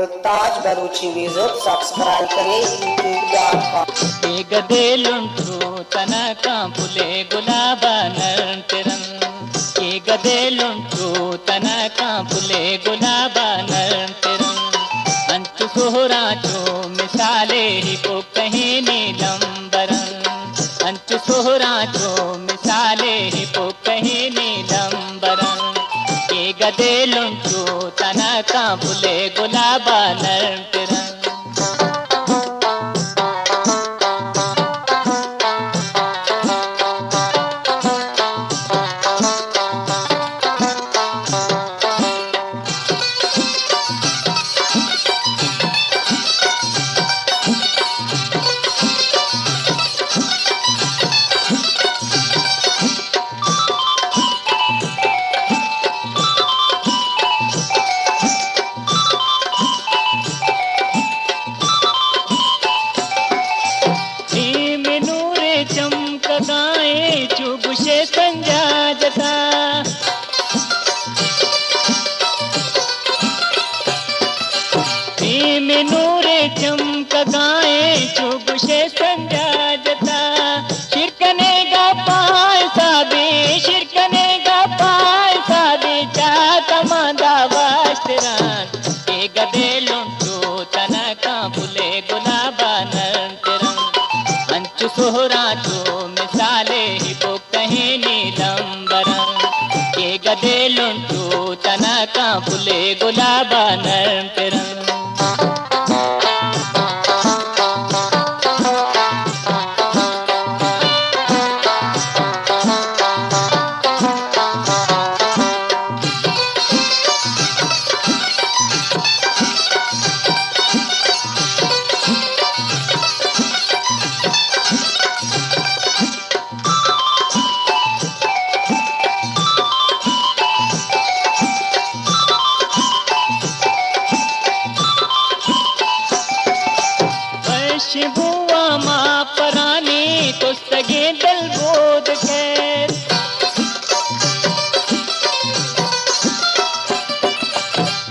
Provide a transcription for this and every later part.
मुल्ताज Balochi music subscribe करें youtube.com। गदेलुंटू तनक पुले गुलाबनंतिरं गदेलुंटू तनक पुले गुलाबनंतिरं अंचु सोहराचो मिसाले ही को कहीं नीलंबरं अंचु सोहराचो मिसाले ही को कहीं नीलंबरं गदेलुंटू तनक पुले गुलाबनंतिरं चुबुशे संजा जता में नूरे चमक गाए चुबुशे संजा जता शिरकने गा पाए साबे शिरकने गा पाए साबे चाता मादा वास्त्रान के गदेलुंटू तनका बुले गुलाबनंतिरं अंचु सोहराचो मिसाले ही को कहीं नीलंबरं के गदेलुंटू तनक पुले गुलाबनंतिरं बुआ माँ परानी तो सगे दल बोध खैर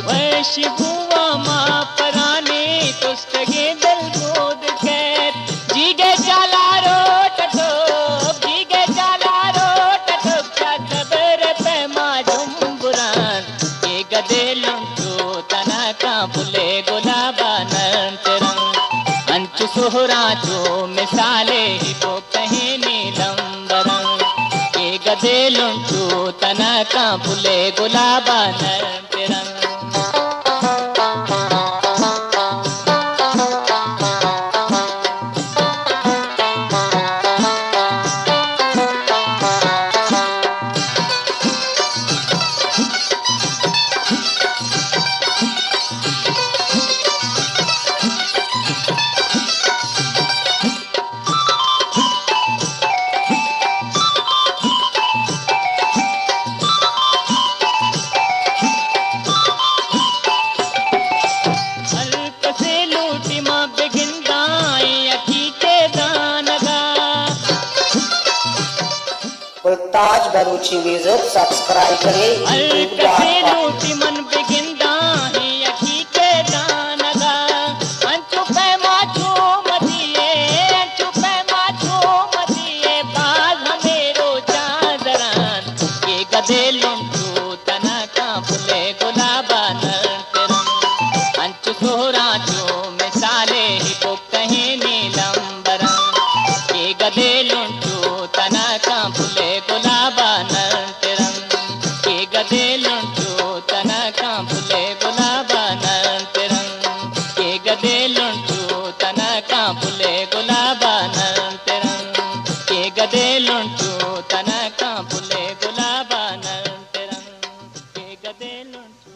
वैश बुआ माँ परानी तो सगे दल बोध खैर जीगे चाला रो टठोक जीगे चाला रो टठोक खबर पे माँ जुम्बुरान के गदेलुंटू तनका पुले गुलाबनंतिरं अंचु सोहराचो मिसाले ही को कहीं नीलंबरं के गदेलुंटू तनक पुले गुलाबनंतिरं मुल्ताज बलूची म्यूजिक सब्सक्राइब करें youtube.com। गदेलुंटू तनका पुले गुलाबनंतिरं अंचु सोहराचो मिसाले ही को कहीं नीलंबरं के गदेलुंटू तनका पुले गुलाबनंतिरं के गदेलुंटू तनका पुले गुलाबनंतिरं के गदेलुंटू तनका पुले गुलाबनंतिरं के गदेलुंटू तनका पुले गुलाबनंतिरं के गदेलुंटू